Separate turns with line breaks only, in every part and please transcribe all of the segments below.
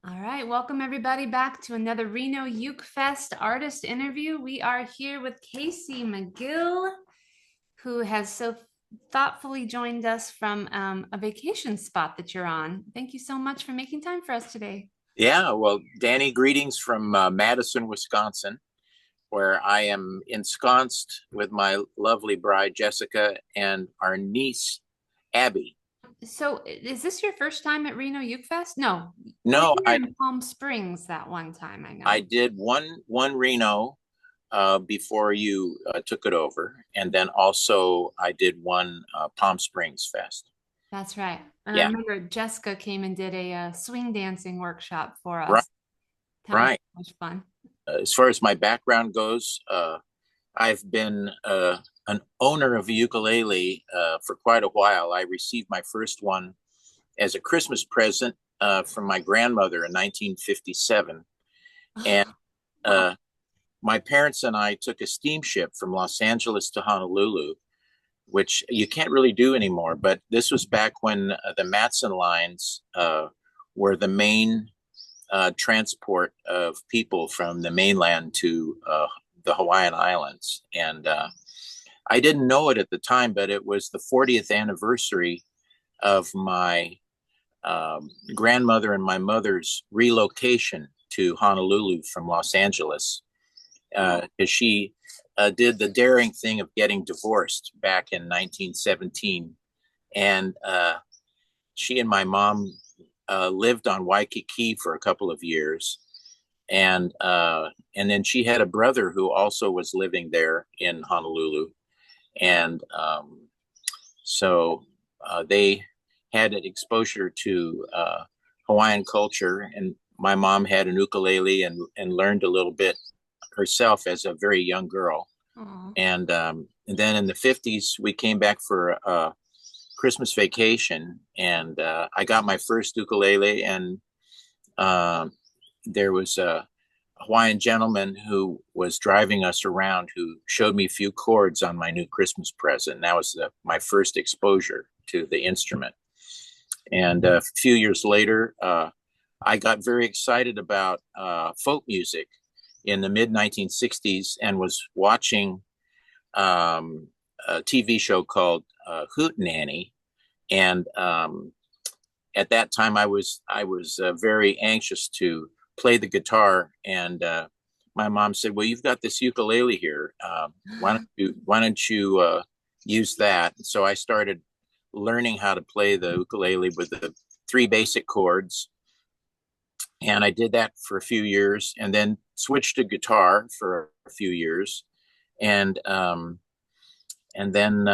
All right, welcome everybody back to another Reno Uke Fest artist interview. We are here with Casey McGill, who has so thoughtfully joined us from a vacation spot that you're on. Thank you so much for making time for us today.
Yeah, well, Danny, greetings from Madison, Wisconsin, where I am ensconced with my lovely bride, Jessica, and our niece, Abby.
So, is this your first time at Reno Uke Fest? No. Oh,
No,
you were in Palm Springs that one time, I
I
know.
did one Reno before you took it over, and then also I did one Palm Springs Fest.
That's right. And I
Yeah,
remember Jessica came and did a swing dancing workshop for
right,
us. That was so
right.
much fun.
As far as my background goes, I've been an owner of a ukulele for quite a while. I received my first one as a Christmas present from my grandmother in 1957. And uh, my parents and I took a steamship from Los Angeles to Honolulu, which you can't really do anymore. But this was back when the Matson lines were the main transport of people from the mainland to the Hawaiian Islands. And I didn't know it at the time, but it was the 40th anniversary of my grandmother and my mother's relocation to Honolulu from Los Angeles, as she did the daring thing of getting divorced back in 1917. And she and my mom lived on Waikiki for a couple of years. And then she had a brother who also was living there in Honolulu. And so they had an exposure to Hawaiian culture, and my mom had an ukulele and learned a little bit herself as a very young girl.
Aw.
And then in the 50s, we came back for a Christmas vacation, and I got my first ukulele, and uh, there was a Hawaiian gentleman who was driving us around who showed me a few chords on my new Christmas present. And that was my first exposure to the instrument. And a few years later, I got very excited about folk music in the mid 1960s and was watching a TV show called Hootenanny. And at that time, I was very anxious to play the guitar, and my mom said, "Well, you've got this ukulele here. Why don't you use that?" So I started learning how to play the ukulele with the three basic chords, and I did that for a few years, and then switched to guitar for a few years, and then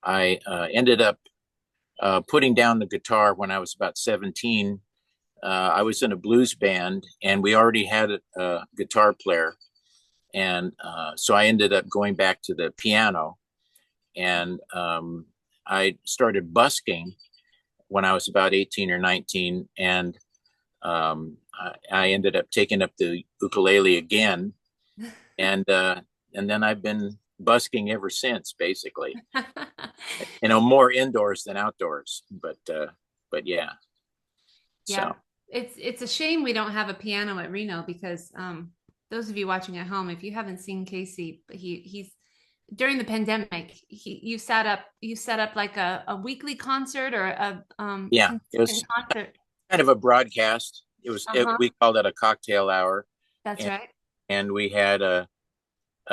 I ended up putting down the guitar when I was about 17. I was in a blues band, and we already had a guitar player, and so I ended up going back to the piano, and I started busking when I was about 18 or 19, and I ended up taking up the ukulele again, and then I've been busking ever since, basically. More indoors than outdoors, but yeah.
Yeah,
So
it's a shame we don't have a piano at Reno because those of you watching at home, if you haven't seen Casey, he's during the pandemic, you set up like a weekly concert or a
yeah, it was
consistent concert.
kind of a broadcast.
Uh-huh.
We called it a cocktail hour,
That's
and
right.
we had a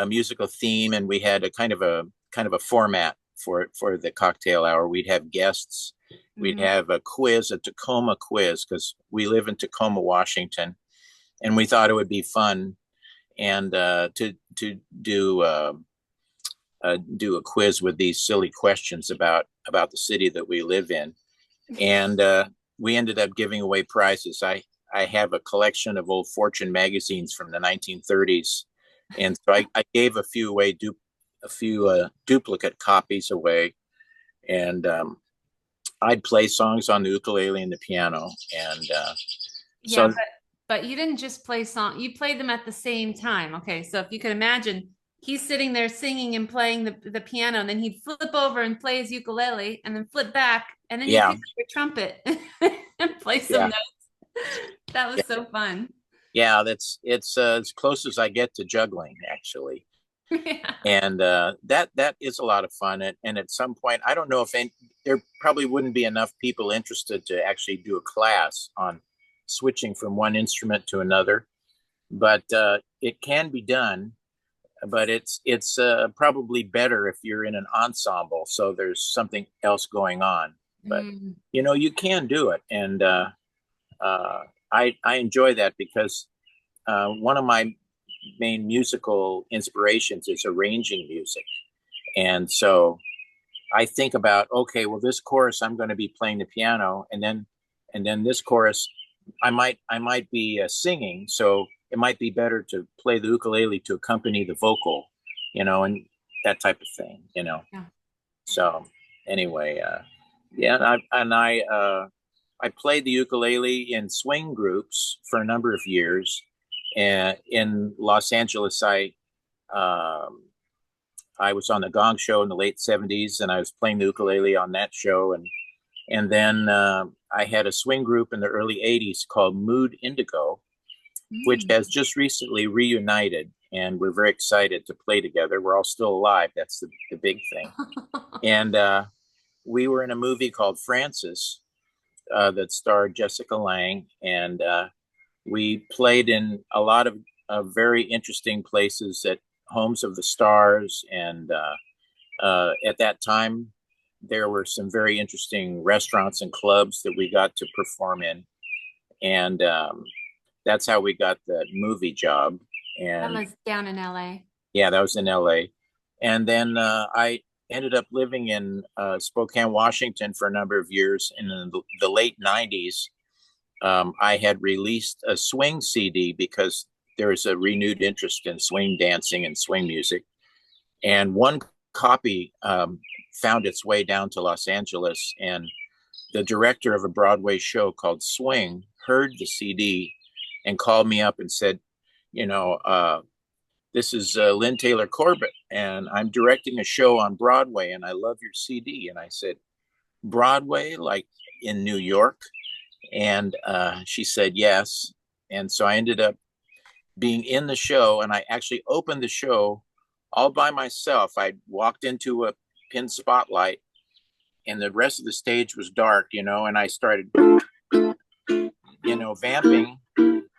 musical theme, and we had a kind of a format for the cocktail hour. We'd have guests. We'd
Hmm.
have a quiz, a Tacoma quiz, because we live in Tacoma, Washington, and we thought it would be fun and to do a quiz with these silly questions about the city that we live in, and we ended up giving away prizes. I have a collection of old Fortune magazines from the 1930s, and so I gave a few away, a few duplicate copies away, and I'd play songs on the ukulele and the piano, and
Yeah,
so
but you didn't just play song, you played them at the same time. Okay, so if you could imagine, he's sitting there singing and playing the piano, and then he'd flip over and play his ukulele, and then flip back, and then you
yeah,
pick up your trumpet and play some
yeah.
notes. That
Yeah,
was so fun.
yeah, that's it's as close as I get to juggling, actually.
Yeah.
And that is a lot of fun. And at some point, I don't know if there probably wouldn't be enough people interested to actually do a class on switching from one instrument to another, but it can be done. But it's probably better if you're in an ensemble, so there's something else going on. But
Mm.
you can do it, and uh, I enjoy that because one of my main musical inspirations is arranging music. And so I think about, okay, well, this chorus I'm going to be playing the piano, and then this chorus I might be singing. So it might be better to play the ukulele to accompany the vocal, and that type of thing.
Yeah.
So anyway, yeah, I played the ukulele in swing groups for a number of years. And in Los Angeles, um, I was on the Gong Show in the late '70s, and I was playing the ukulele on that show. And then I had a swing group in the early '80s called Mood Indigo, which
Mm.
has just recently reunited, and we're very excited to play together. We're all still alive. That's the big thing. And we were in a movie called Francis that starred Jessica Lange, and we played in a lot of very interesting places at Homes of the Stars. And at that time, there were some very interesting restaurants and clubs that we got to perform in. And that's how we got the movie job.
That
And
was down in LA.
yeah, that was in LA. And then I ended up living in Spokane, Washington for a number of years. And in the late '90s, I had released a swing CD because there was a renewed interest in swing dancing and swing music. And one copy found its way down to Los Angeles. And the director of a Broadway show called Swing heard the CD and called me up and said, you know, this is Lynn Taylor Corbett, and I'm directing a show on Broadway, and I love your CD. And I said, Broadway, like in New York? And she said yes. And so I ended up being in the show, and I actually opened the show all by myself. I walked into a pin spotlight, and the rest of the stage was dark, and I started, vamping.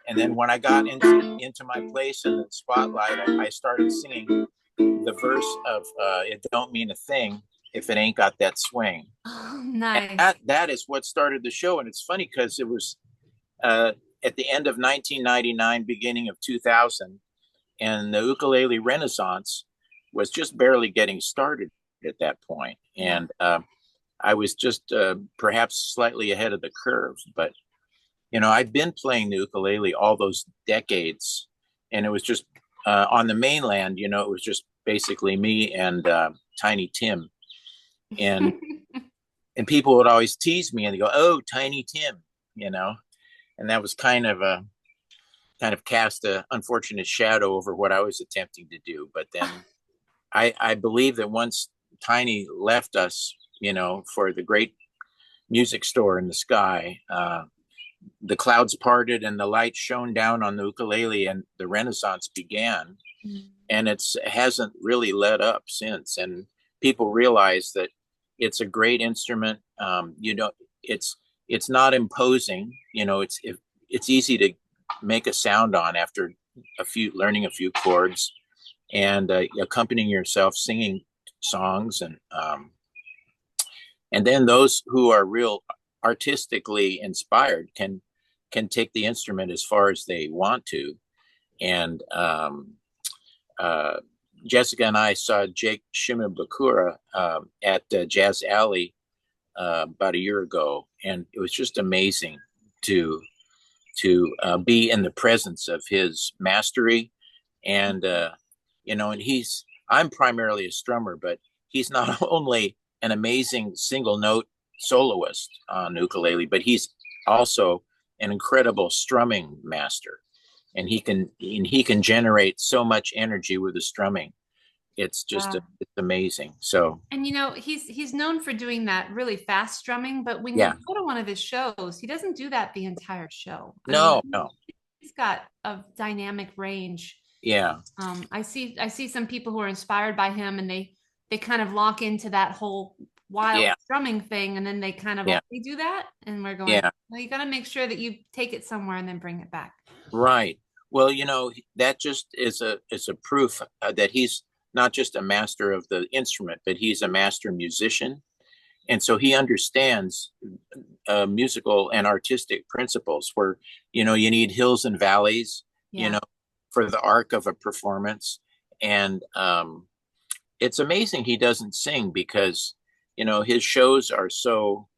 And then when I got into my place in the spotlight, I started singing the verse of "It Don't Mean a Thing If It Ain't Got That Swing."
Oh,
And
nice.
that is what started the show. And it's funny because it was uh, at the end of 1999, beginning of 2000, and the ukulele renaissance was just barely getting started at that point.
Yeah.
And I was just perhaps slightly ahead of the curve. But I've been playing the ukulele all those decades, and it was just on the mainland. It was just basically me and Tiny Tim, and and people would always tease me and they go, "Oh, Tiny Tim," and that was kind of cast a unfortunate shadow over what I was attempting to do. But then I believe that once Tiny left us, for the great music store in the sky, the clouds parted and the light shone down on the ukulele, and the Renaissance began.
Mm.
And it hasn't really let up since. And people realize that it's a great instrument. It's not imposing. It's easy to make a sound on after learning a few chords, and accompanying yourself singing songs. And then those who are real artistically inspired can take the instrument as far as they want to. And uh, Jessica and I saw Jake Shimabukura at Jazz Alley about a year ago, and it was just amazing to be in the presence of his mastery. And and I'm primarily a strummer, but he's not only an amazing single note soloist on ukulele, but he's also an incredible strumming master, and he can generate so much energy with the strumming It's just
Wow.
it's amazing. So
And he's known for doing that really fast strumming, but when you
yeah,
go to one of his shows, he doesn't do that the entire show. I mean,
no, no,
he's got a dynamic range.
yeah,
I see some people who are inspired by him, and they kind of lock into that whole wild
yeah,
strumming thing, and then they kind of
yeah,
only do that, and we're going,
yeah.
well, you got to make sure that you take it somewhere and then bring it back.
Right. Well, that just is a proof that he's not just a master of the instrument, but he's a master musician, and so he understands musical and artistic principles. Where you need hills and valleys, you
Yeah.
know, for the arc of a performance, and it's amazing he doesn't sing because his shows are so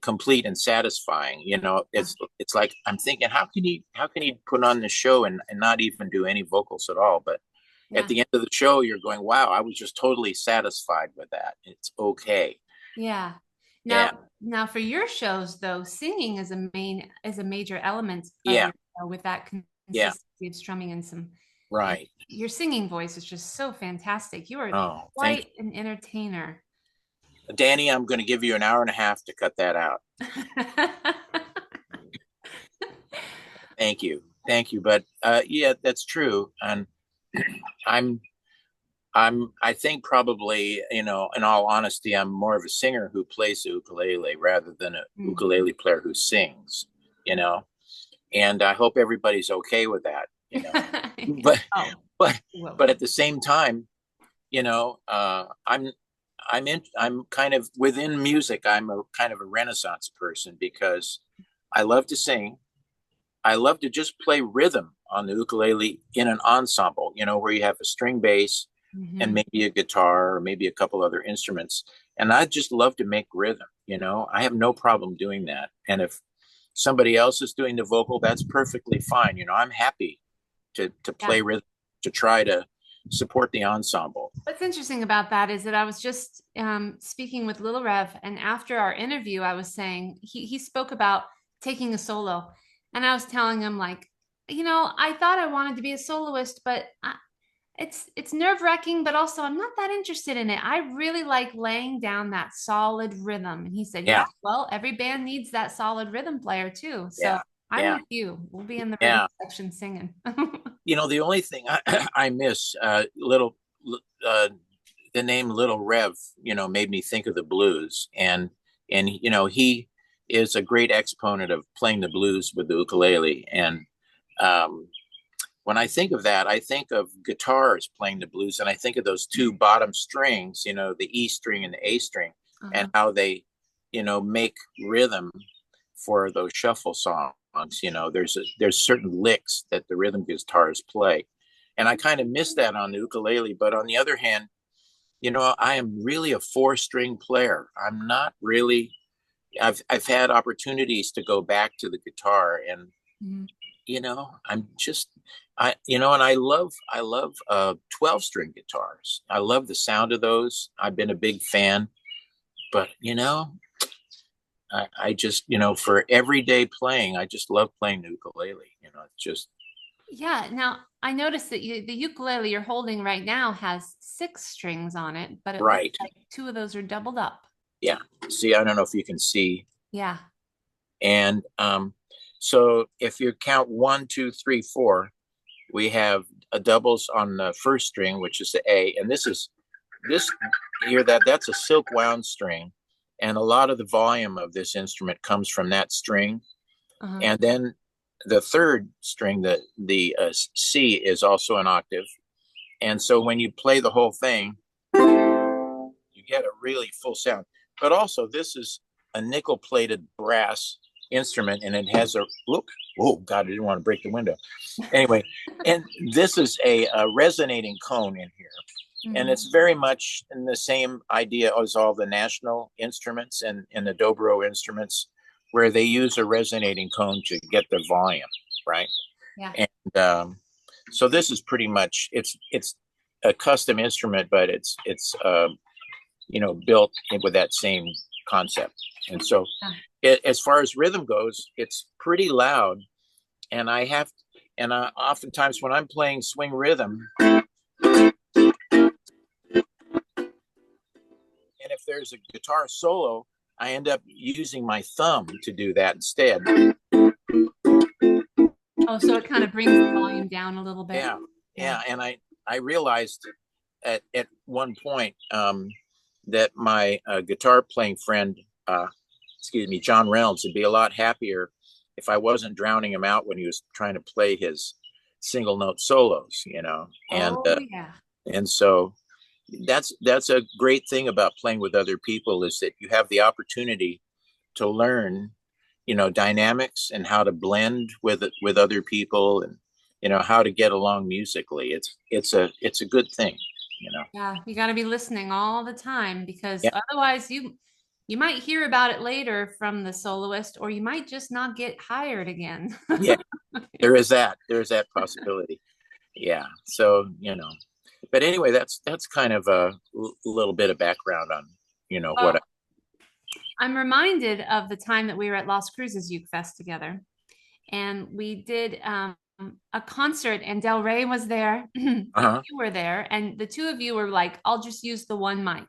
complete and satisfying.
Yeah.
It's like I'm thinking, how can he put on this show and not even do any vocals at all? But at
Yeah.
the end of the show, you're going, wow, I was just totally satisfied with that. It's okay.
Yeah.
Yeah,
Now for your shows though, singing is a major element of
yeah,
your show with that
yeah.
consistency of strumming and some
Right.
your singing voice is just so fantastic. You are
Oh, thank
quite an entertainer.
you, Danny. I'm going to give you an hour and a half to cut that out. Thank you. But yeah, that's true. And I'm I think probably, in all honesty, I'm more of a singer who plays the ukulele rather than a
Mm.
ukulele player who sings, you know. And I hope everybody's okay with that. But
Oh,
but
well,
but at the same time, I'm kind of within music. I'm a kind of a Renaissance person because I love to sing. I love to just play rhythm on the ukulele in an ensemble, where you have a string bass and
mhm.
maybe a guitar or maybe a couple other instruments. And I just love to make rhythm, I have no problem doing that. And if somebody else is doing the vocal, that's perfectly fine. I'm happy to
Yeah.
play rhythm, to try to support the ensemble.
What's interesting about that is that I was just speaking with Little Rev, and after our interview, I was saying he spoke about taking a solo, and I was telling him like, I thought I wanted to be a soloist, but it's nerve-wracking, but also I'm not that interested in it. I really like laying down that solid rhythm. And he said, yeah,
Yeah,
well, every band needs that solid rhythm player too. So
yeah,
I'm
yeah,
with you. We'll be in the rhythm
yeah.
section singing.
The only thing I miss, uh, the name Little Rev, made me think of the blues, and he is a great exponent of playing the blues with the ukulele. And um, when I think of that, I think of guitars playing the blues, and I think of those two bottom strings, the E string and the A string, and
Uh-huh.
how they, make rhythm for those shuffle songs. There's certain licks that the rhythm guitars play, and I kind of miss that on the ukulele. But on the other hand, I am really a four-string player. I'm not really. I've had opportunities to go back to the guitar, and
Mhm.
I'm just and I love 12-string guitars. I love the sound of those. I've been a big fan, but I just for everyday playing, I just love playing the ukulele. It's just
Yeah. Now I noticed that the ukulele you're holding right now has six strings on it, but it looks
right.
like two of those are doubled up.
Yeah. See, I don't know if you can see.
Yeah.
And so if you count 1, 2, 3, 4, we have a doubles on the first string, which is the A, and this here that's a silk wound string, and a lot of the volume of this instrument comes from that string.
Uh-huh.
And then the third string, the C, is also an octave, and so when you play the whole thing, you get a really full sound. But also, this is a nickel plated brass instrument, and it has a whoop. Oh God, I didn't want to break the window. Anyway, and this is a resonating cone in here, and
Mhm.
it's very much in the same idea as all the national instruments and the dobro instruments, where they use a resonating cone to get the volume right.
Yeah.
And so this is pretty much it's a custom instrument, but it's built with that same concept. And so,
Yeah.
as far as rhythm goes, it's pretty loud. And oftentimes when I'm playing swing rhythm, if there's a guitar solo, I end up using my thumb to do that instead.
Oh, so it kind of brings the volume down a little bit.
Yeah,
Yeah.
yeah, and I realized at one point that my guitar playing friend, excuse me, John Reynolds, would be a lot happier if I wasn't drowning him out when he was trying to play his single note solos,
Oh, yeah.
and so that's a great thing about playing with other people is that you have the opportunity to learn, dynamics and how to blend with other people and how to get along musically. It's a good thing.
Yeah, you got to be listening all the time because
Yeah,
otherwise you might hear about it later from the soloist or you might just not get hired again.
yeah, there's that possibility. Yeah, so but anyway, that's kind of a little bit of background on what
Well, I'm reminded of the time that we were at Las Cruces Uke Fest together, and we did a concert, and Del Rey was there, and
uh-huh.
you were there, and the two of you were like, "I'll just use the one mic."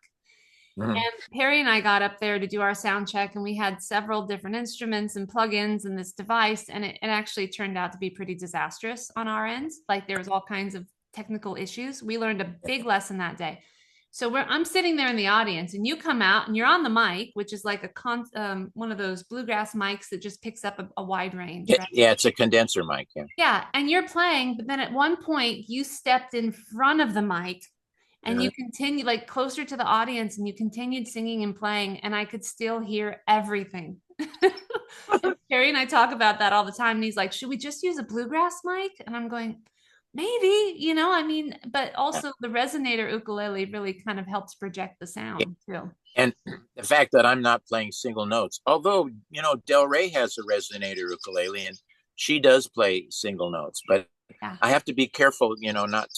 Mhm.
And Perry and I got up there to do our sound check, and we had several different instruments and plugins in this device, and it actually turned out to be pretty disastrous on our end. Like there was all kinds of technical issues. We learned a big lesson that day. So I'm sitting there in the audience, and you come out, and you're on the mic, which is like one of those bluegrass mics that just picks up a wide range, right?
Yeah, it's a condenser mic. Yeah.
Yeah, and you're playing, but then at one point you stepped in front of the mic and you
Uh-huh.
continued like closer to the audience and you continued singing and playing, and I could still hear everything. And Terry and I talk about that all the time. And he's like, should we just use a bluegrass mic? And I'm going, maybe, I mean, but also the resonator ukulele really kind of helps project the
Yeah.
sound too.
And the fact that I'm not playing single notes, although Del Rey has a resonator ukulele and she does play single notes, but
Yeah.
I have to be careful, not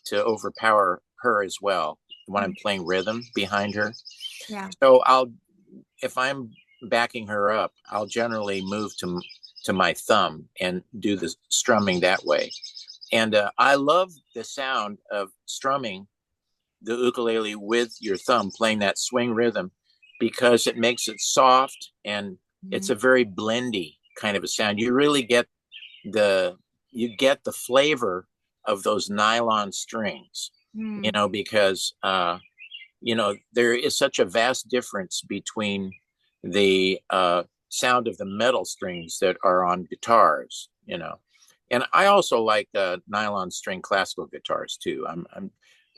to overpower her as well when I'm playing rhythm behind her.
Yeah.
So if I'm backing her up, I'll generally move to my thumb and do the strumming that way. And I love the sound of strumming the ukulele with your thumb, playing that swing rhythm, because it makes it soft and it's
Mhm.
a very blendy kind of a sound. You really the get the flavor of those nylon strings,
Mm.
because there is such a vast difference between the sound of the metal strings that are on guitars. And I also like nylon string classical guitars too.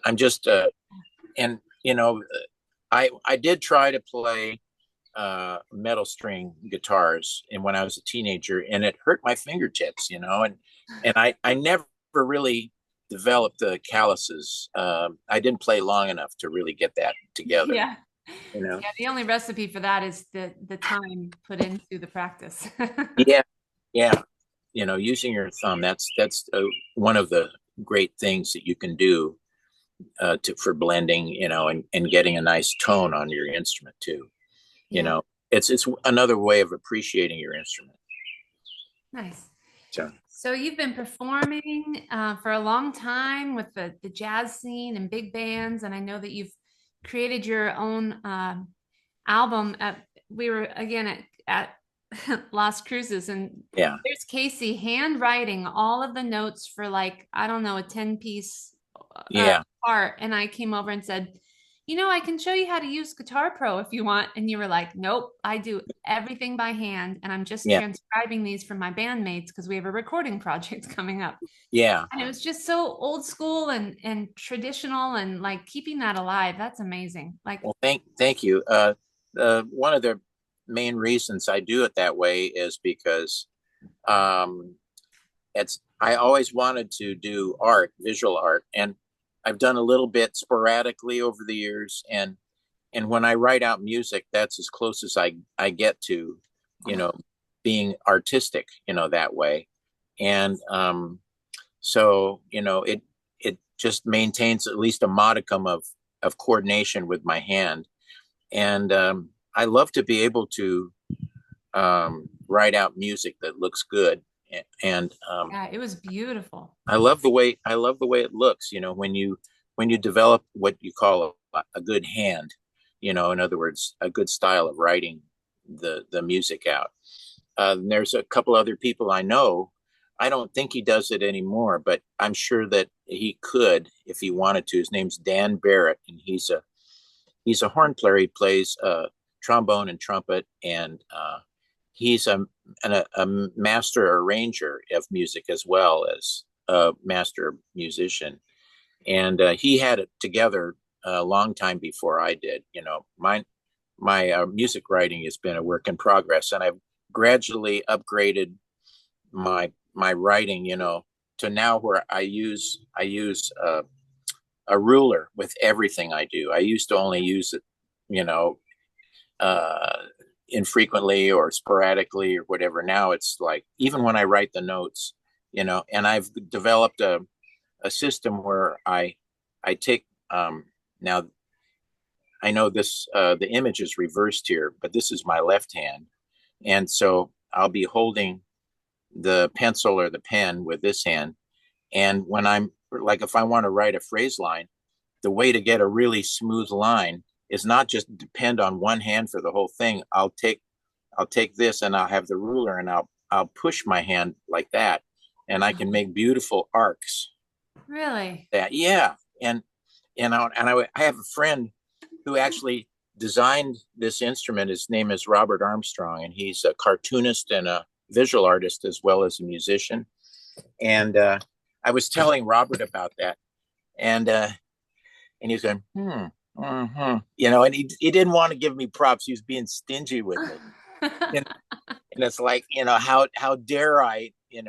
I'm just and I did try to play metal string guitars and when I was a teenager, and it hurt my fingertips, and I never really developed the calluses. I didn't play long enough to really get that together.
Yeah.
You know,
Yeah, the only recipe for that is the time put into the practice.
yeah, yeah. Using your thumb. That's one of the great things that you can do for blending. And getting a nice tone on your instrument too. You
Yeah,
know, it's another way of appreciating your instrument.
nice.
So
So you've been performing for a long time with the jazz scene and big bands, and I know that you've created your own album. We were again at Las Cruces, and
yeah,
there's Casey handwriting all of the notes for like I don't know a 10-piece
yeah,
part, and I came over and said, I can show you how to use Guitar Pro if you want. And you were like, nope, I do everything by hand. And I'm just
yeah,
transcribing these for my bandmates because we have a recording project coming up.
yeah.
And it was just so old school and traditional and like keeping that alive. That's amazing. Like,
Well, thank you. One of the main reasons I do it that way is because um, I always wanted to do visual art, and I've done a little bit sporadically over the years, and when I write out music, that's as close as I get to, you know, being artistic, that way, and so it just maintains at least a modicum of coordination with my hand, and I love to be able to write out music that looks good, and
yeah, it was beautiful.
I love the way it looks. When you develop what you call a good hand, in other words, a good style of writing the music out. There's a couple other people I know. I don't think he does it anymore, but I'm sure that he could if he wanted to. His name's Dan Barrett, and he's a horn player. He plays trombone and trumpet, and he's a master arranger of music as well as a master musician. And he had it together a long time before I did. My music writing has been a work in progress, and I've gradually upgraded my writing, to now where I use a ruler with everything I do. I used to only use it, you know, uh, infrequently or sporadically or whatever. Now it's like even when I write the notes, and I've developed a system where I take now I know this the image is reversed here, but this is my left hand, and so I'll be holding the pencil or the pen with this hand, and when I'm like if I want to write a phrase line, the way to get a really smooth line is not just depend on one hand for the whole thing. I'll take this and I'll have the ruler and I'll push my hand like that, and I can make beautiful arcs.
Really?
That yeah, and I have a friend who actually designed this instrument. His name is Robert Armstrong, and he's a cartoonist and a visual artist as well as a musician. And I was telling Robert about that, and and he was going, and he didn't want to give me props. He was being stingy with me, and it's like, how dare I, and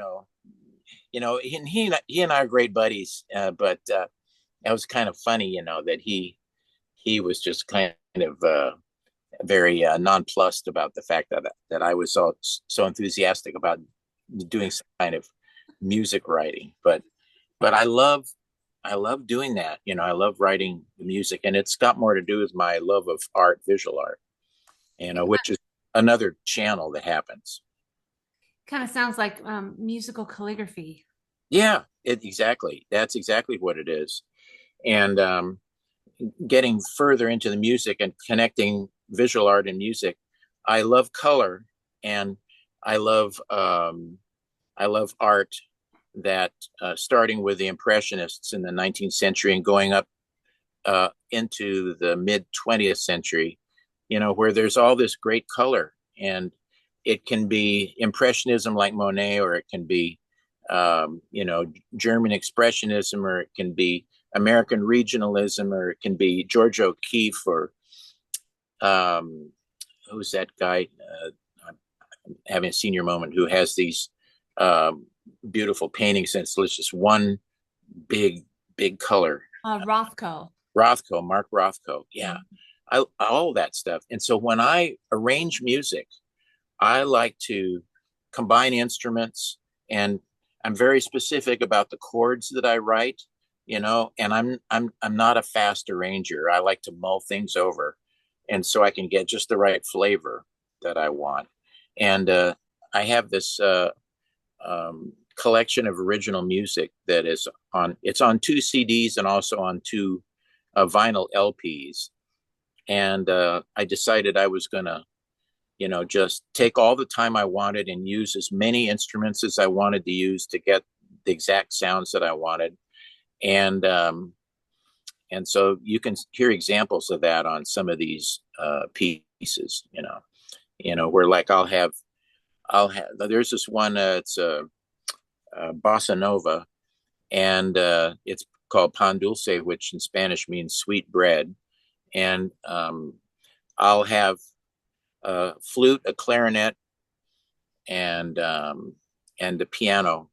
he and I are great buddies, but it was kind of funny, that he was just kind of very nonplussed about the fact that I was so enthusiastic about doing some kind of music writing. But I love doing that. I love writing the music, and it's got more to do with my love of art, visual art, which is another channel that happens.
Kind of sounds like musical calligraphy.
Yeah, exactly. That's exactly what it is. And getting further into the music and connecting visual art and music, I love color, and I love I love art that starting with the Impressionists in the 19th century and going up into the mid 20th century, where there's all this great color, and it can be Impressionism like Monet, or it can be German Expressionism, or it can be American Regionalism, or it can be George O'Keeffe, or um, who's that guy? I'm having a senior moment who has these um, beautiful paintings. And it's just one big, big color.
Rothko.
Rothko, Mark Rothko. Yeah.
Mhm.
All that stuff. And so when I arrange music, I like to combine instruments, and I'm very specific about the chords that I write, and I'm not a fast arranger. I like to mull things over, and so I can get just the right flavor that I want. And I have this collection of original music that it's on two CDs and also on two vinyl LPs. And I decided I was gonna just take all the time I wanted and use as many instruments as I wanted to use to get the exact sounds that I wanted. And so you can hear examples of that on some of these pieces, where like I'll have there's this one, it's a bossa nova, and it's called pan dulce, which in Spanish means sweet bread. And I'll have a flute, a clarinet, and the piano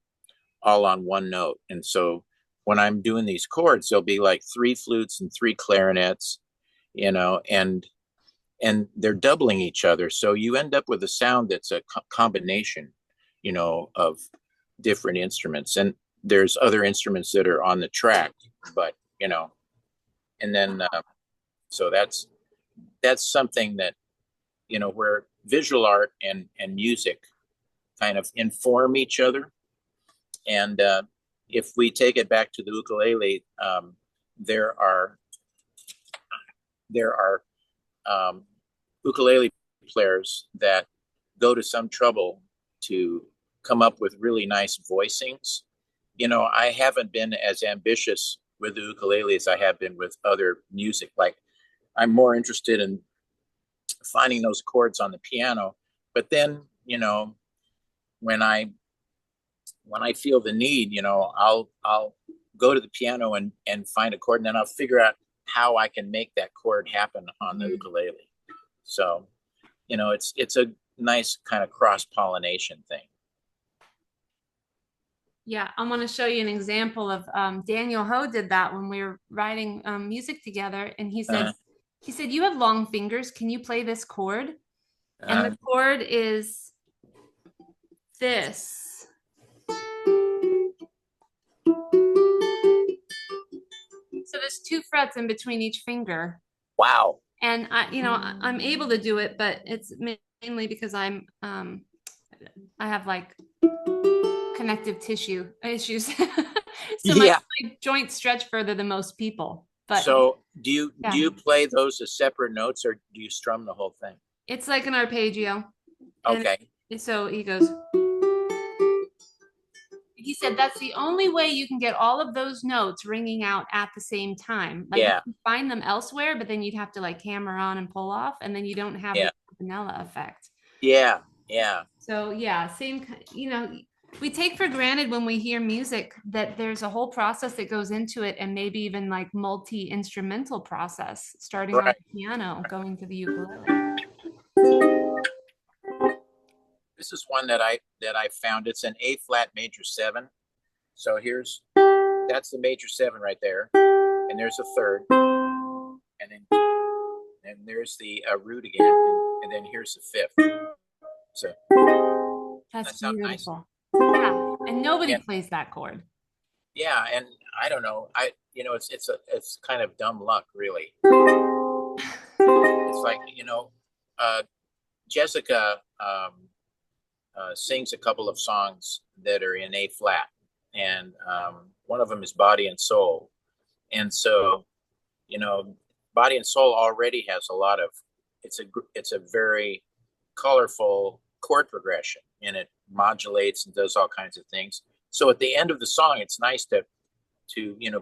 all on one note. And so when I'm doing these chords, there'll be like three flutes and three clarinets, and they're doubling each other. So you end up with a sound that's a combination, of different instruments. And there's other instruments that are on the track, but and then so that's something that where visual art and music kind of inform each other. And if we take it back to the ukulele, there are um, ukulele players that go to some trouble to come up with really nice voicings. I haven't been as ambitious with the ukulele as I have been with other music. Like, I'm more interested in finding those chords on the piano. But then, when I when I feel the need, I'll go to the piano and find a chord, and then I'll figure out how I can make that chord happen on the
Mhm.
ukulele. So, it's a nice kind of cross pollination thing.
Yeah, I'm going to show you an example of Daniel Ho did that when we were writing music together, and
Uh,
he said, "You have long fingers. Can you play this chord?" And
uh,
the chord is this. So there's two frets in between each finger.
wow.
And I'm able to do it, but it's mainly because I have like connective tissue issues. So
Yeah.
my joints stretch further than most people. But
So do
yeah,
you play those as separate notes, or do you strum the whole thing?
it's like an arpeggio. And
Okay.
so he goes, he said that's the only way you can get all of those notes ringing out at the same time. Like you
Yeah.
can find them elsewhere, but then you'd have to like hammer on and pull off, and then you don't have the
Yeah.
vanilla effect.
Yeah. Yeah.
So yeah, we take for granted when we hear music that there's a whole process that goes into it, and maybe even like multi-instrumental process, starting on
Right.
the piano, going to the ukulele.
This is one that I found. It's an A flat major seven. So that's the major seven right there, and there's a third, and there's the root again, and then here's the fifth. So
That's
that sounds nice.
beautiful. Yeah, and nobody
And
plays that chord.
yeah, and I don't know, it's kind of dumb luck, really. It's like, uh, Jessica sings a couple of songs that are in A flat, and one of them is Body and Soul. And so, you know, Body and Soul already has a lot of it's a very colorful chord progression, and it modulates and does all kinds of things. So at the end of the song, it's nice to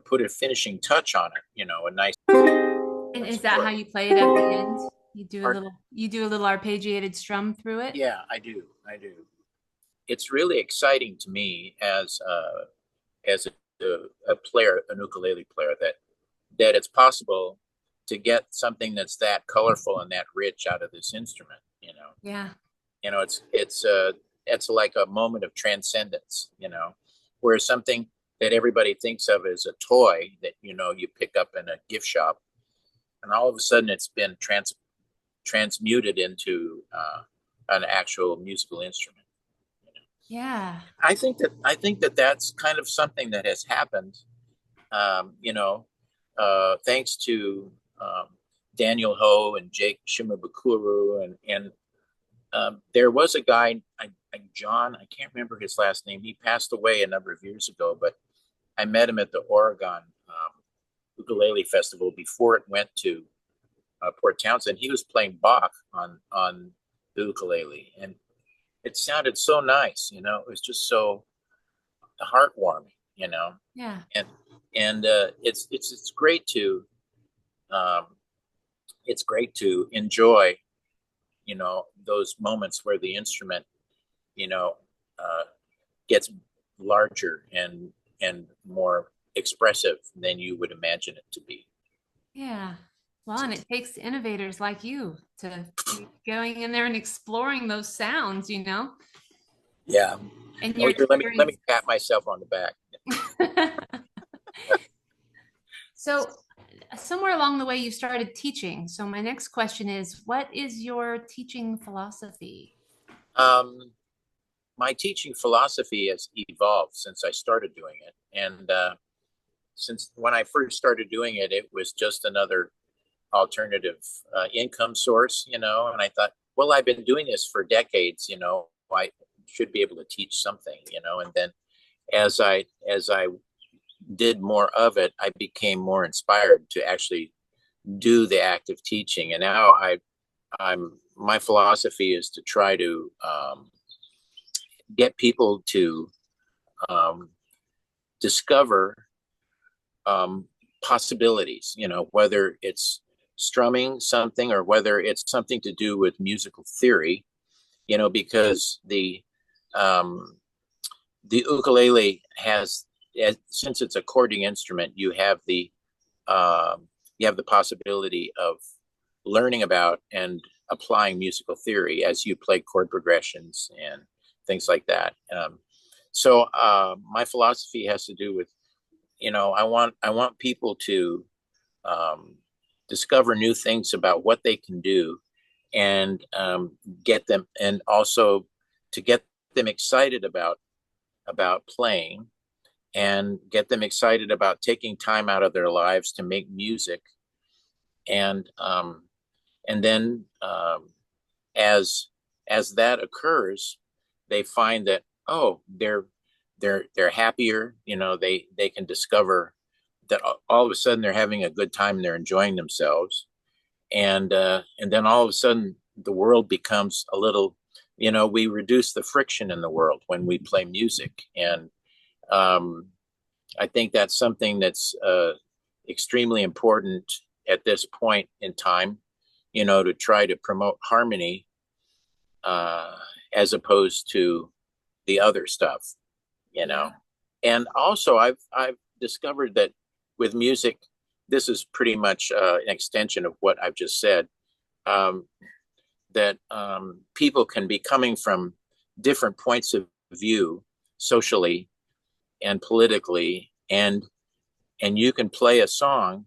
put a finishing touch on it. A
And
nice
is that how
chord.
you play it at the end?
Pardon?
You do a little arpeggiated strum through it?
Yeah, I do. I do. It's really exciting to me as a player, an ukulele player, that it's possible to get something that's that colorful and that rich out of this instrument.
Yeah.
It's like a moment of transcendence. Whereas something that everybody thinks of as a toy that you pick up in a gift shop, and all of a sudden it's been transmuted into an actual musical instrument.
Yeah.
I think that that's kind of something that has happened, thanks to Daniel Ho and Jake Shimabukuro, and there was a guy, John, I can't remember his last name. He passed away a number of years ago, but I met him at the Oregon Ukulele Festival before it went to Port Townsend. He was playing Bach on the ukulele, and it sounded so nice. It was just so heartwarming.
Yeah.
And um, it's great to enjoy those moments where the instrument you know uh, gets larger and more expressive than you would imagine it to be.
Yeah. Well, and it takes innovators like you to be going in there and exploring those sounds.
Yeah.
And
Oh,
your
here, let me
experience.
pat myself on the back.
So, somewhere along the way, you started teaching. So, my next question is, what is your teaching philosophy?
um, my teaching philosophy has evolved since I started doing it, and since when I first started doing it, it was just another alternative income source, and I thought, well, I've been doing this for decades, I should be able to teach something, and then as I did more of it, I became more inspired to actually do the active teaching. And now I'm my philosophy is to try to get people to um, discover um, possibilities, whether it's strumming something or whether it's something to do with musical theory, because um, the ukulele has, since it's a chording instrument, uh, you have the possibility of learning about and applying musical theory as you play chord progressions and things like that. So my philosophy has to do with, I want people to um, discover new things about what they can do, and get them, and also to get them excited about playing, and get them excited about taking time out of their lives to make music, and then as that occurs, they find that, oh, they're happier. They can discover that all of a sudden they're having a good time and they're enjoying themselves, and then all of a sudden the world becomes a little, we reduce the friction in the world when we play music. And um, I think that's something that's extremely important at this point in time, to try to promote harmony, uh, as opposed to the other stuff, you
Yeah.
know. And also, I've discovered that with music, this is pretty much an extension of what I've just said. Um, that people can be coming from different points of view, socially and politically, and you can play a song,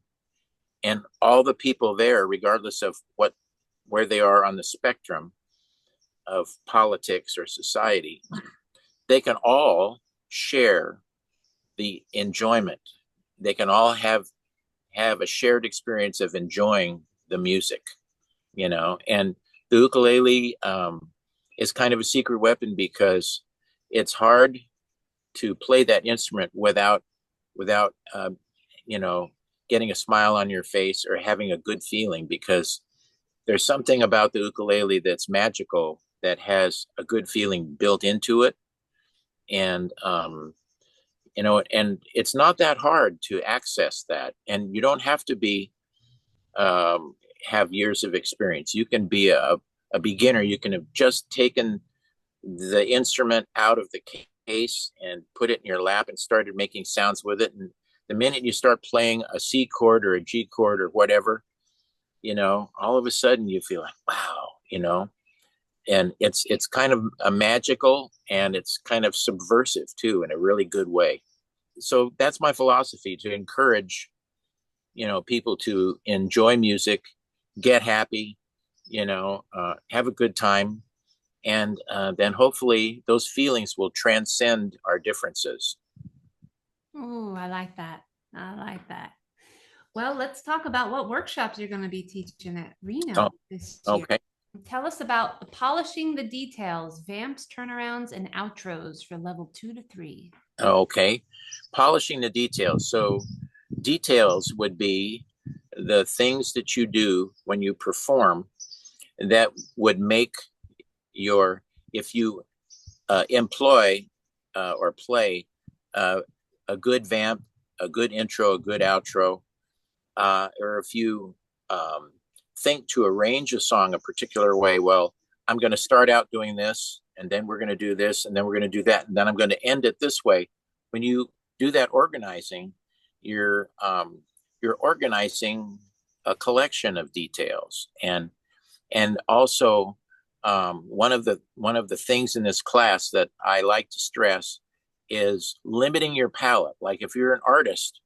and all the people there, regardless of where they are on the spectrum of politics or society, they can all share the enjoyment. They can all have a shared experience of enjoying the music, and the ukulele is kind of a secret weapon, because it's hard to play that instrument without you know getting a smile on your face or having a good feeling, because there's something about the ukulele that's magical, that has a good feeling built into it. And and it's not that hard to access that, and you don't have to be um, have years of experience. You can be a beginner. You can have just taken the instrument out of the case and put it in your lap and started making sounds with it. And the minute you start playing a C chord or a G chord or whatever, all of a sudden you feel like, wow, and it's kind of a magical, and it's kind of subversive too, in a really good way. So that's my philosophy, to encourage, people to enjoy music, get happy, have a good time, and then hopefully those feelings will transcend our differences.
Oh, I like that. I like that. Well, let's talk about what workshops you're going to be teaching at
Oh,
Reno this year.
okay.
Tell us about polishing the details, vamps, turnarounds, and outros for level 2 to 3.
Okay. Polishing the details. So details would be the things that you do when you perform that would make your, if you employ or play uh, a good vamp, a good intro, a good outro, or if you um, think to arrange a song a particular way. Well, I'm going to start out doing this, and then we're going to do this, and then we're going to do that, and then I'm going to end it this way. When you do that organizing, you're you're organizing a collection of details, and also one of the things in this class that I like to stress is limiting your palette. Like if you're an artist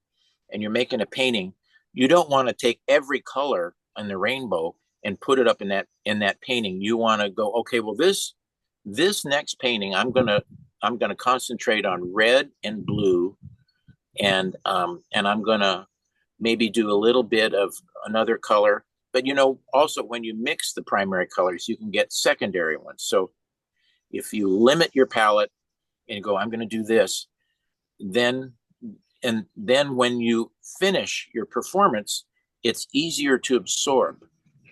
and you're making a painting, you don't want to take every color in the rainbow and put it up in that painting. You want to go, okay, well, this next painting, I'm gonna concentrate on red and blue, and I'm gonna maybe do a little bit of another color. But also when you mix the primary colors, you can get secondary ones. So if you limit your palette and go, I'm going to do this, then and then when you finish your performance, it's easier to absorb.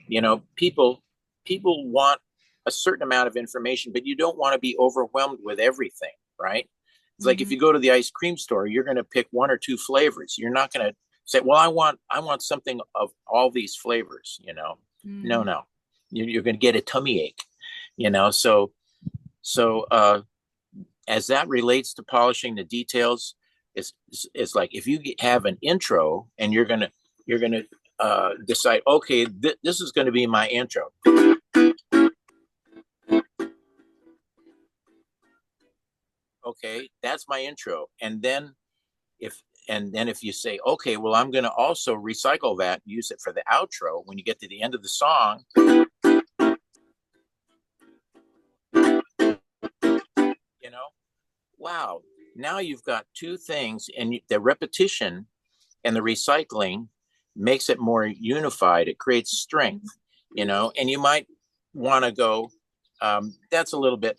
You know, people want a certain amount of information, but you don't want to be overwhelmed with everything, right? It's like if you go to the ice cream store, you're going to pick one or two flavors. You're not going to say, "Well, I want something of all these flavors." You know, no, you're going to get a tummy ache. You know, so as that relates to polishing the details, it's like if you have an intro and you're gonna decide, okay, this is going to be my intro. Okay, that's my intro. And then if you say, okay, well, I'm going to also recycle that, use it for the outro. When you get to the end of the song, you know, wow, now you've got two things, and the repetition and the recycling makes it more unified. It creates strength, and you might want to go, that's a little bit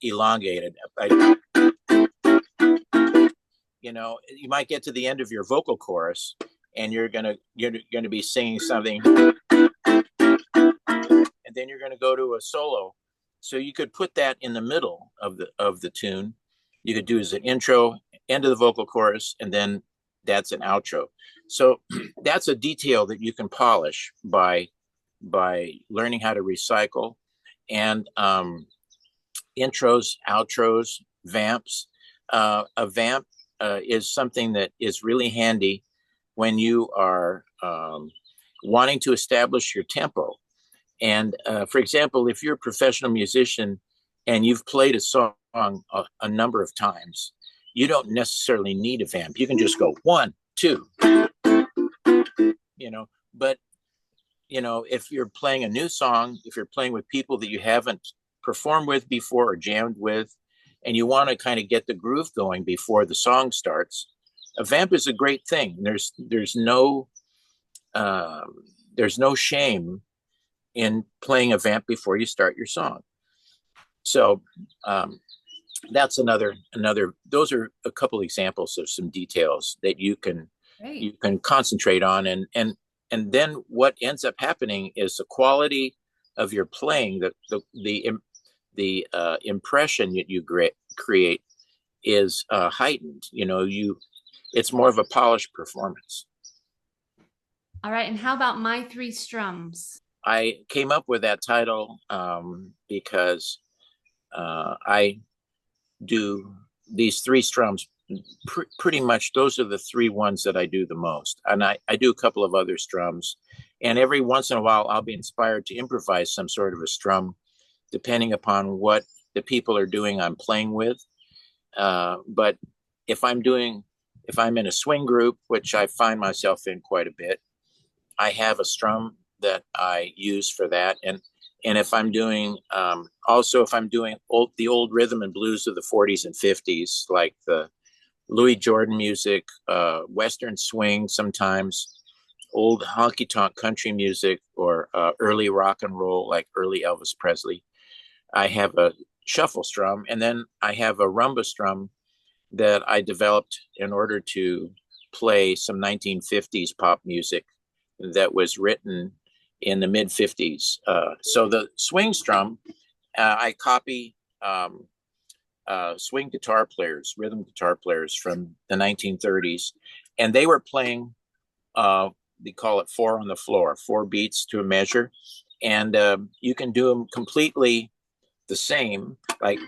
elongated. You might get to the end of your vocal chorus and you're gonna be singing something, and then you're gonna go to a solo. So you could put that in the middle of the tune. You could do as an intro, end of the vocal chorus, and then that's an outro. So that's a detail that you can polish by learning how to recycle, and intros, outros, vamps. A vamp is something that is really handy when you are wanting to establish your tempo. And for example, if you're a professional musician and you've played a song a number of times, you don't necessarily need a vamp. You can just go 1, 2, but if you're playing a new song, if you're playing with people that you haven't performed with before or jammed with, and you want to kind of get the groove going before the song starts, a vamp is a great thing. There's no shame in playing a vamp before you start your song. So that's another. Those are a couple examples of some details that you can concentrate on, and then what ends up happening is the quality of your playing, the impression that you create is heightened. It's more of a polished performance.
All right, and how about My Three Strums?
I came up with that title because I do these three strums. Pretty much those are the three ones that I do the most. And I do a couple of other strums. And every once in a while, I'll be inspired to improvise some sort of a strum, depending upon what the people are doing I'm playing with. But if I'm in a swing group, which I find myself in quite a bit, I have a strum that I use for that. And if I'm doing the old rhythm and blues of the 40s and 50s, like the Louis Jordan music, Western swing, sometimes old honky tonk country music, or early rock and roll, like early Elvis Presley, I have a shuffle strum. And then I have a rumba strum that I developed in order to play some 1950s pop music that was written in the mid 50s. So the swing strum, I copy swing guitar players, rhythm guitar players from the 1930s, and they were playing, they call it 4 on the floor, 4 beats to a measure. And you can do them completely the same, like,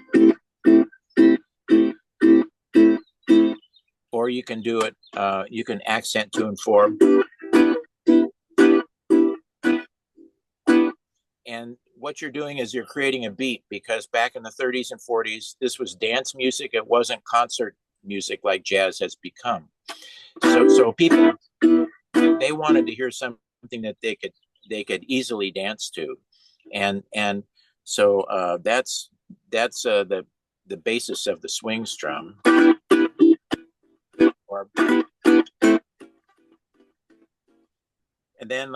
or you can do it, you can accent 2 and 4. And what you're doing is you're creating a beat, because back in the 30s and 40s, this was dance music. It wasn't concert music like jazz has become. So people, they wanted to hear something that they could easily dance to, and so that's the basis of the swing strum. And then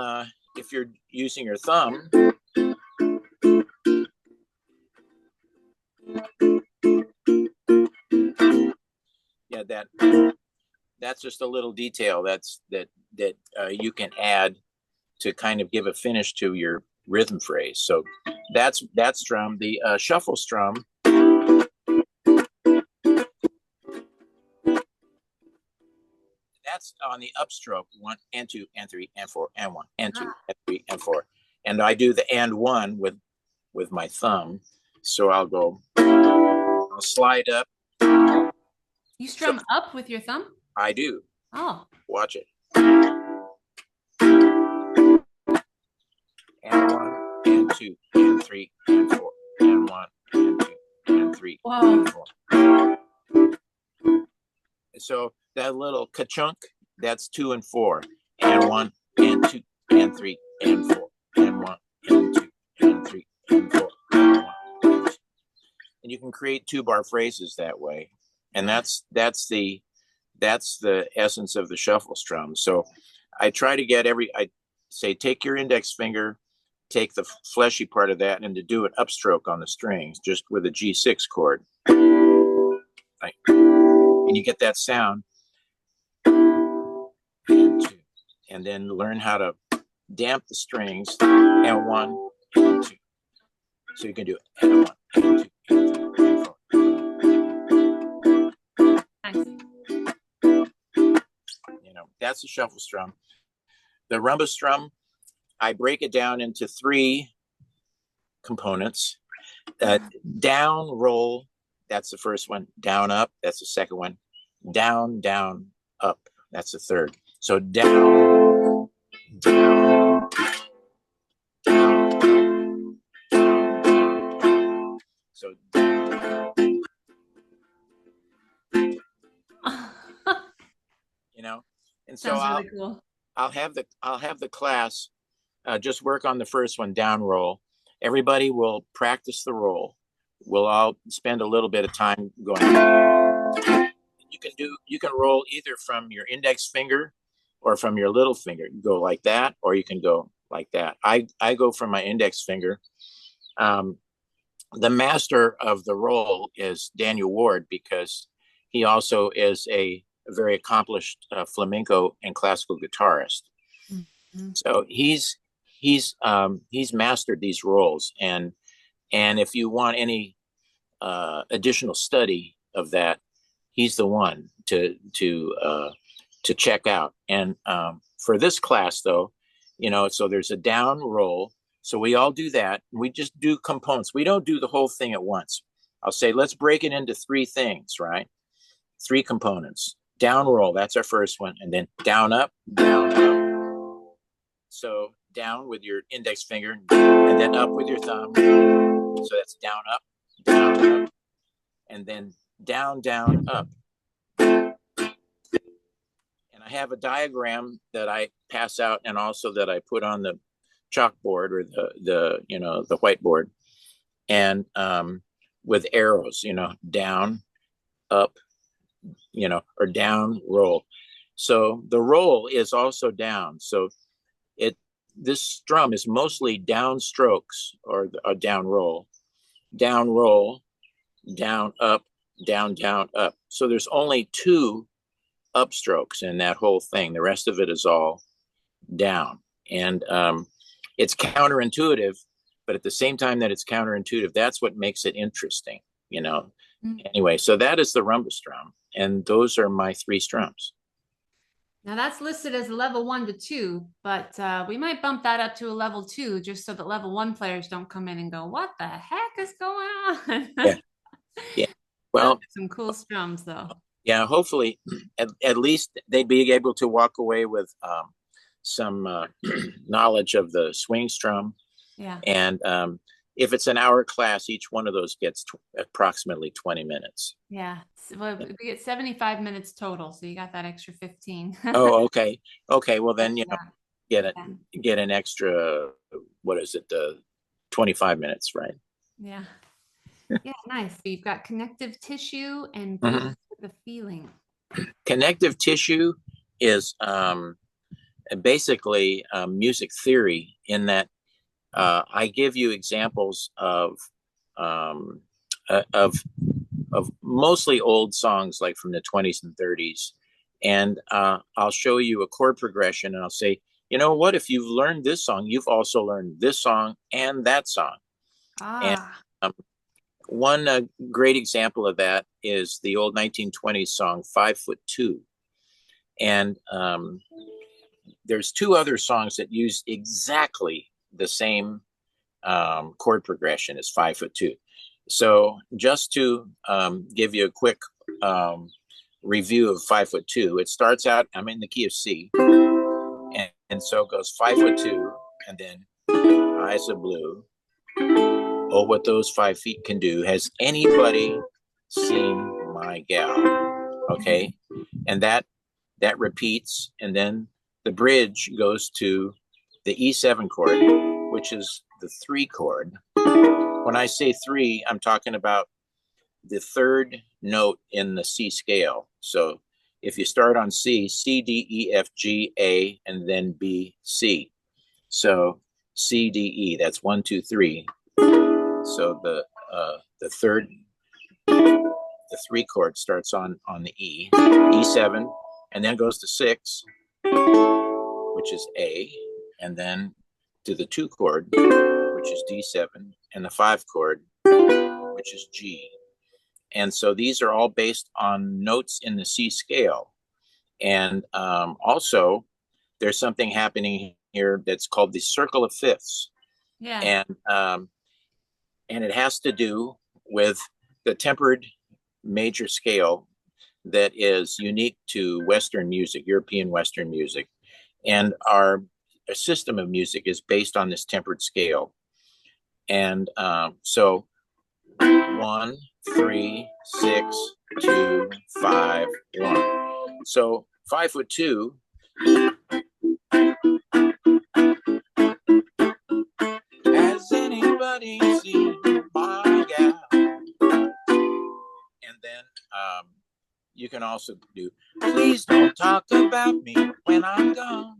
if you're using your thumb, yeah, that's just a little detail that you can add to kind of give a finish to your rhythm phrase. So that's that strum. The shuffle strum, that's on the upstroke, 1 and 2 and 3 and 4 and 1 and 2 and 3 and 4. And I do the and one with my thumb. So I'll slide up.
You strum
So
up with your thumb?
I do.
Oh.
Watch it. And 1 and 2 and 3 and 4 and 1 and 2 and 3
Whoa.
and 4. So that little ka-chunk, that's 2 and 4 and 1 and 2 and 3 and 4 and 1 and 2 and 3 and 4 and 1 and 2. And you can create 2-bar phrases that way. And that's the essence of the shuffle strum. So I try to get I say, take your index finger, take the fleshy part of that, and to do an upstroke on the strings, just with a G6 chord. Right. And you get that sound. And 2. And then learn how to damp the strings, and 1 and 2. So you can do and 1 and 2 and 3 and 4.
Nice.
That's the shuffle strum. The rumba strum, I break it down into 3 components. Down, roll, that's the first one. Down, up, that's the second one. Down, down, up, that's the third. So down, down, down, down. So down. And so
Sounds really cool.
I'll have the class just work on the first one, down roll. Everybody will practice the roll. We'll all spend a little bit of time going. You can roll either from your index finger or from your little finger. You go like that, or you can go like that. I go from my index finger. The master of the roll is Daniel Ward, because he also is a very accomplished flamenco and classical guitarist. Mm-hmm. So he's mastered these rolls, and if you want any additional study of that, he's the one to check out. And for this class, though, so there's a down roll. So we all do that. We just do components. We don't do the whole thing at once. I'll say, let's break it into 3 things, right? 3 components. Down roll, that's our first one. And then down, up, down, up. So down with your index finger, and then up with your thumb. So that's down, up, and then down, down, up. And I have a diagram that I pass out, and also that I put on the chalkboard, or the whiteboard, and with arrows, down, up, or down, roll. So the roll is also down. So this strum is mostly down strokes, or a down roll, down, up, down, up. So there's only 2 upstrokes in that whole thing. The rest of it is all down. And it's counterintuitive, but at the same time that it's counterintuitive, that's what makes it interesting, Mm-hmm. Anyway, so that is the rumba strum, and those are my 3 strums.
Now that's listed as a level 1 to 2, but we might bump that up to a level 2, just so that level 1 players don't come in and go, "What the heck is going on?"
Yeah. Well,
some cool strums, though.
Yeah, hopefully, at least they'd be able to walk away with some knowledge of the swing strum.
Yeah.
And if it's an hour class, each one of those gets approximately 20 minutes.
Yeah. Well, we get 75 minutes total, so you got that extra 15.
Oh, okay. Okay, well then, get an extra, what is it, 25 minutes, right?
Yeah. Yeah, nice. So you've got connective tissue and boost the feeling.
Connective tissue is basically music theory, in that I give you examples of mostly old songs, like from the 20s and 30s, and I'll show you a chord progression, and I'll say, you know what? If you've learned this song, you've also learned this song and that song. And
Ah,
um, one great example of that is the old 1920s song "5'2", and there's two other songs that use exactly the same chord progression as 5'2". So just to give you a quick review of 5'2", it starts out, I'm in the key of C, and so it goes 5'2", and then eyes of blue. Oh, what those 5 feet can do. Has anybody seen my gal? Okay, and that repeats, and then the bridge goes to the E7 chord, which is the 3 chord. When I say 3, I'm talking about the third note in the C scale. So if you start on C, C, D, E, F, G, A, and then B, C. So C, D, E, that's 1, 2, 3. So the third, the 3 chord starts on the E, E7, and then goes to 6, which is A, and then to the 2 chord, which is D7, and the 5 chord, which is G. And so these are all based on notes in the C scale. And also, there's something happening here that's called the circle of fifths.
yeah.
And it has to do with the tempered major scale that is unique to Western music, European Western music. And our system of music is based on this tempered scale. And so 1, 3, 6, 2, 5, 1. So 5'2". Has anybody seen my gal? And then you can also do, please don't talk about me when I'm gone.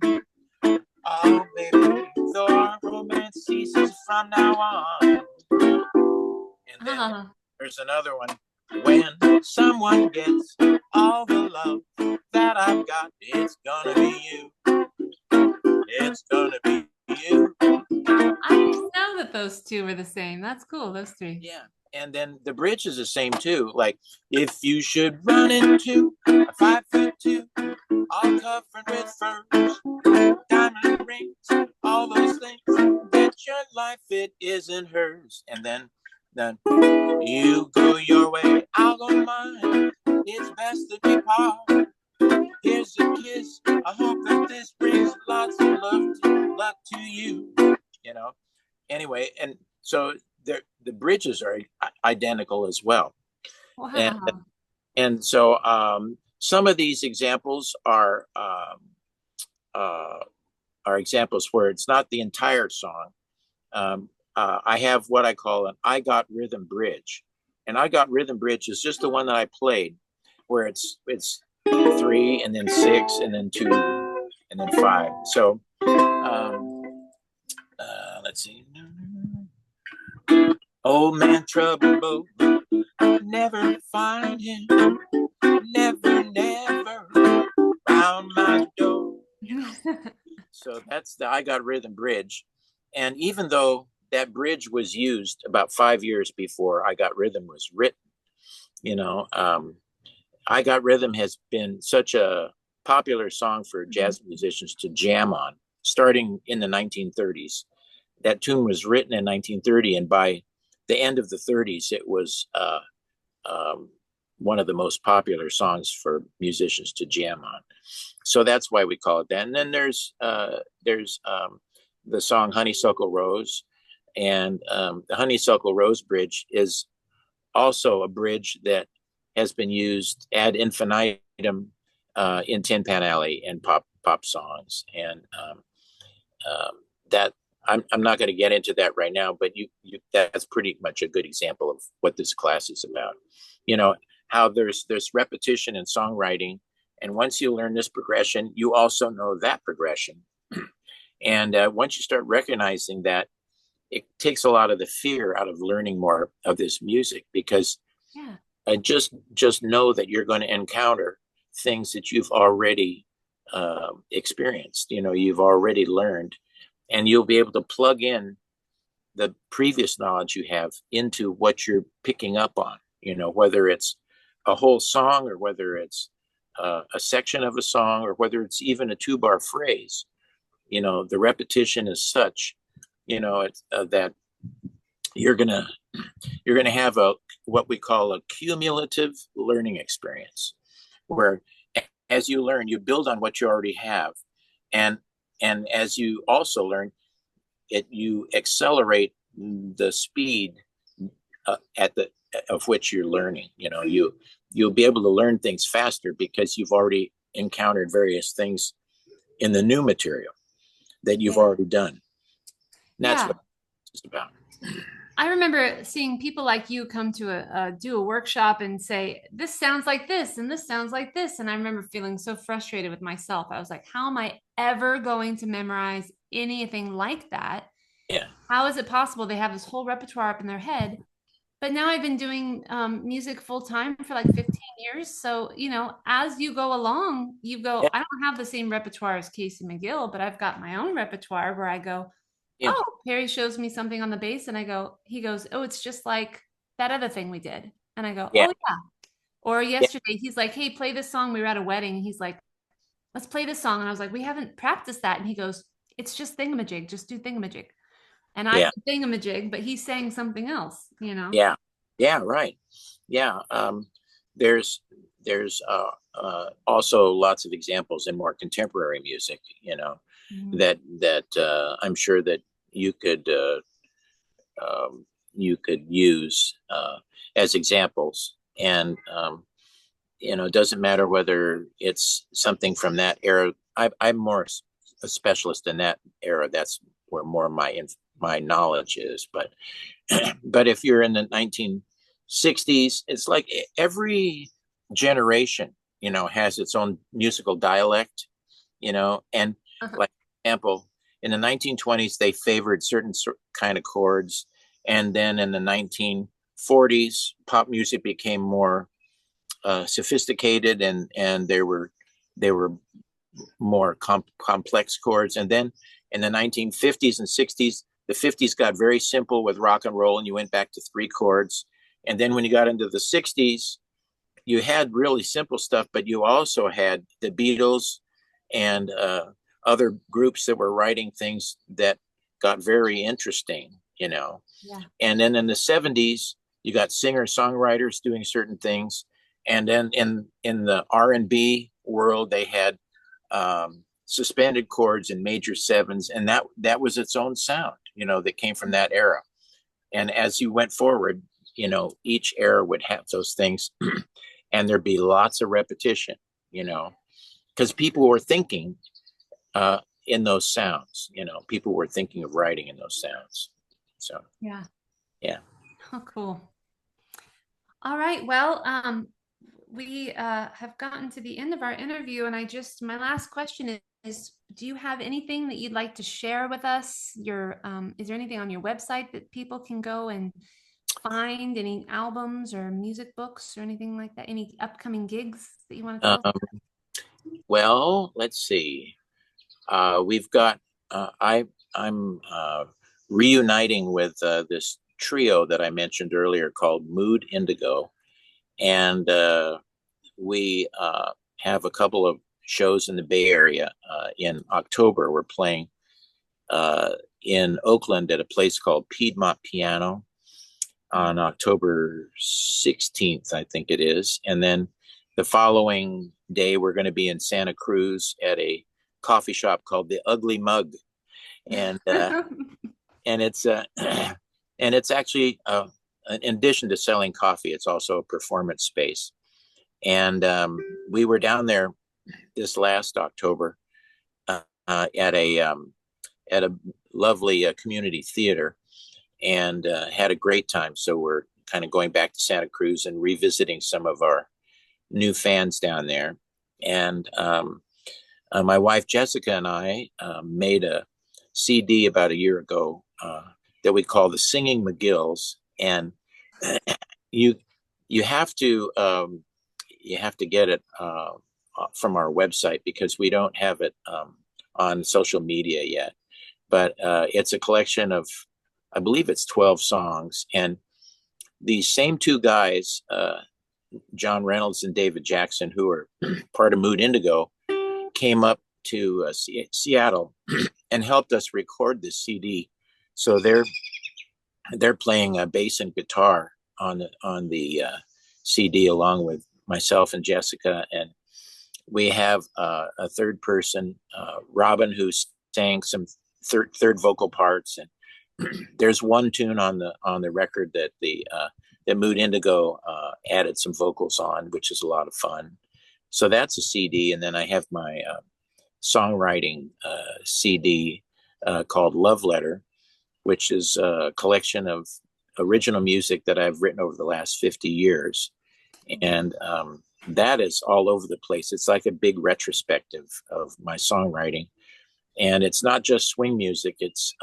Oh, baby, though our romance ceases from now on. And then
Ah.
there's another one. When someone gets all the love that I've got, it's gonna be you. It's gonna be you.
I didn't know that those two were the same. That's cool, those three.
Yeah. And then the bridge is the same too. Like, if you should run into a 5'2", all covered with furs, diamond rings, all those things, bet your life it isn't hers. And then you go your way, I'll go mine. It's best that we part. Here's a kiss. I hope that this brings lots of luck to you. You know. Anyway, and so the bridges are identical as well. And
Wow.
and so some of these examples uh, are examples where it's not the entire song. I have what I call an I Got Rhythm Bridge. And I Got Rhythm Bridge is just the one that I played, where it's 3 and then 6 and then 2 and then 5. So let's see. Old man trouble, never find him, never round my door. So that's the I Got Rhythm Bridge. And even though that bridge was used about 5 years before I Got Rhythm was written, you know, I Got Rhythm has been such a popular song for jazz musicians to jam on, starting in the 1930s. That tune was written in 1930, and by the end of the 30s, it was one of the most popular songs for musicians to jam on. So that's why we call it that. And then there's the song Honeysuckle Rose, and the Honeysuckle Rose Bridge is also a bridge that has been used ad infinitum in Tin Pan Alley and pop songs, and that I'm not going to get into that right now, but you that's pretty much a good example of what this class is about. You know how there's repetition in songwriting, and once you learn this progression, you also know that progression, and once you start recognizing that, it takes a lot of the fear out of learning more of this music, because
Yeah.
just know that you're going to encounter things that you've already experienced, you've already learned, and you'll be able to plug in the previous knowledge you have into what you're picking up on, whether it's a whole song or whether it's a section of a song or whether it's even a 2-bar phrase. The repetition is such, that you're gonna have what we call a cumulative learning experience, where as you learn, you build on what you already have, and as you also learn it, you accelerate the speed at the of which you're learning. You'll be able to learn things faster because you've already encountered various things in the new material that you've already done. And that's
Yeah.
what it's about.
I remember seeing people like you come to do a workshop and say, this sounds like this, and this sounds like this. And I remember feeling so frustrated with myself. I was like, how am I ever going to memorize anything like that?
Yeah.
How is it possible they have this whole repertoire up in their head? But now I've been doing music full time for like 15 years. So, as you go along,
Yeah.
I don't have the same repertoire as Casey McGill, but I've got my own repertoire where I go,
Yeah.
oh, Perry shows me something on the bass, and he goes, oh, it's just like that other thing we did. And I go,
Yeah.
oh, yeah. Or
Yeah.
yesterday, he's like, hey, play this song. We were at a wedding. He's like, let's play this song. And I was like, we haven't practiced that. And he goes, it's just thingamajig. Just do thingamajig. And I
Yeah.
did thingamajig, but he's saying something else.
Yeah. Yeah. Right. Yeah. There's also lots of examples in more contemporary music,
Mhm.
that I'm sure that you could use as examples. And it doesn't matter whether it's something from that era. I'm more a specialist in that era. That's where more of my knowledge is. But but if you're in the 1960s, it's like every generation, has its own musical dialect, and
Uh-huh.
like example, in the 1920s, they favored certain kind of chords. And then in the 1940s, pop music became more sophisticated, and there were more complex chords. And then in the 1950s and 60s, the 50s got very simple with rock and roll, and you went back to 3 chords. And then when you got into the 60s, you had really simple stuff, but you also had the Beatles and other groups that were writing things that got very interesting.
Yeah.
And then in the 70s, you got singer-songwriters doing certain things. And then in the R&B world, they had suspended chords and major sevens, and that was its own sound, that came from that era. And as you went forward, each era would have those things, and there'd be lots of repetition, because people were thinking in those sounds. People were thinking of writing in those sounds. So
Yeah.
yeah.
Oh, cool. All right. Well, we have gotten to the end of our interview, and my last question is, do you have anything that you'd like to share with us? Is there anything on your website that people can go and find? Any albums or music books or anything like that? Any upcoming gigs that you want to tell us?
Well, let's see. We've got. I'm reuniting with this trio that I mentioned earlier called Mood Indigo, and we have a couple of shows in the Bay Area. In October, we're playing in Oakland at a place called Piedmont Piano on October 16th, I think it is. And then the following day, we're going to be in Santa Cruz at a coffee shop called the Ugly Mug. And and it's and it's actually in addition to selling coffee, it's also a performance space. And we were down there this last October at a lovely community theater, and had a great time. So we're kind of going back to Santa Cruz and revisiting some of our new fans down there. And my wife Jessica and I made a CD about a year ago that we call the Singing McGills, and you you have to get it from our website because we don't have it on social media yet. But it's a collection of, I believe it's 12 songs. And these same two guys, John Reynolds and David Jackson, who are part of Mood Indigo, came up to Seattle and helped us record this CD. So they're playing bass and guitar on the CD along with myself and Jessica, and we have a third person, Robin, who sang some third vocal parts, and there's one tune on the record that that Mood Indigo added some vocals on, which is a lot of fun. So that's a CD, and then I have my songwriting CD called Love Letter, which is a collection of original music that I've written over the last 50 years. And that is all over the place. It's like a big retrospective of my songwriting. And it's not just swing music. It's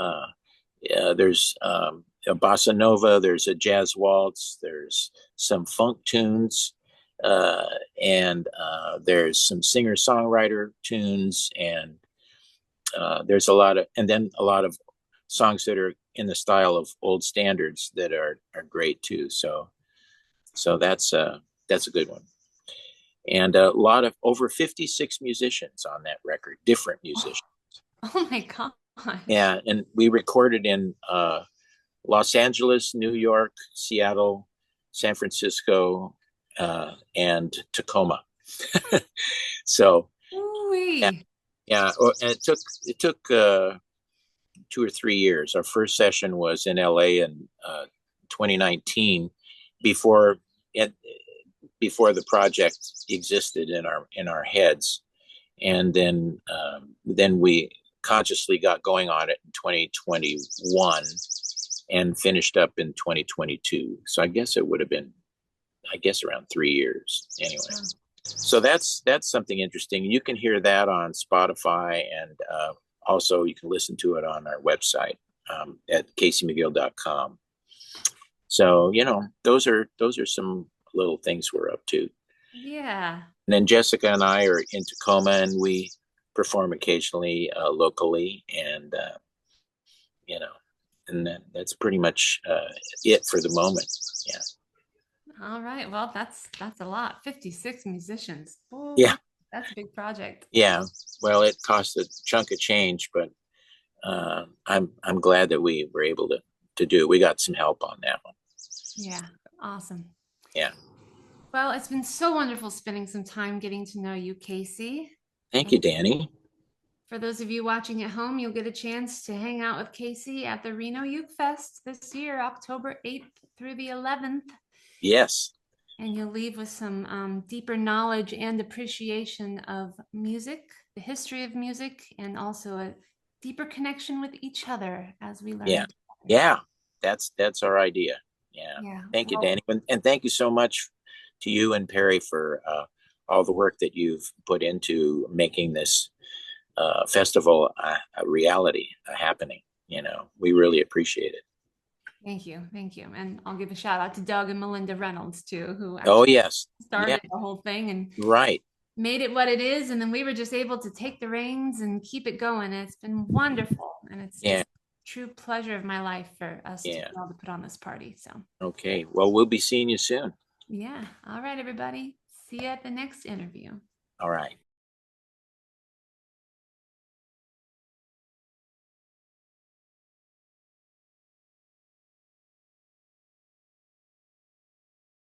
there's a bossa nova, there's a jazz waltz, there's some funk tunes, and there's some singer-songwriter tunes, and there's a lot of songs that are in the style of old standards that are great too. So that's a good one. And a lot of over 56 musicians on that record, different musicians.
Oh my God.
Yeah, and we recorded in Los Angeles, New York, Seattle, San Francisco, and Tacoma. So yeah, yeah. And it took 2 or 3 years. Our first session was in LA in 2019, before the project existed in our heads, and then we consciously got going on it in 2021 and finished up in 2022. So I guess it would have been, around 3 years anyway. So that's something interesting. You can hear that on Spotify, and also you can listen to it on our website at caseymcgill.com. So those are some little things we're up to.
Yeah.
And then Jessica and I are in Tacoma, and we perform occasionally locally, and and that's pretty much it for the moment. Yeah.
All right. Well, that's a lot. 56 musicians. Ooh,
Yeah.
That's a big project.
Yeah. Well, it cost a chunk of change, but I'm glad that we were able to do it. We got some help on that one.
Yeah. Awesome.
Yeah.
Well, it's been so wonderful spending some time getting to know you, Casey.
Thank you, Danny.
For those of you watching at home, you'll get a chance to hang out with Casey at the Reno Uke Fest this year, October 8th through the 11th.
Yes.
And you'll leave with some deeper knowledge and appreciation of music, the history of music, and also a deeper connection with each other as we learn.
Yeah. Yeah. That's our idea. Yeah. Thank you, Danny. And thank you so much to you and Perry for all the work that you've put into making this festival a reality, a happening. We really appreciate it.
Thank you. And I'll give a shout out to Doug and Melinda Reynolds too, who started the whole thing and made it what it is. And then we were just able to take the reins and keep it going. And it's been wonderful. And it's just a true pleasure of my life for us to be able to put on this party. So
okay. Well, we'll be seeing you soon.
Yeah. All right, everybody. See you at the next interview.
All right.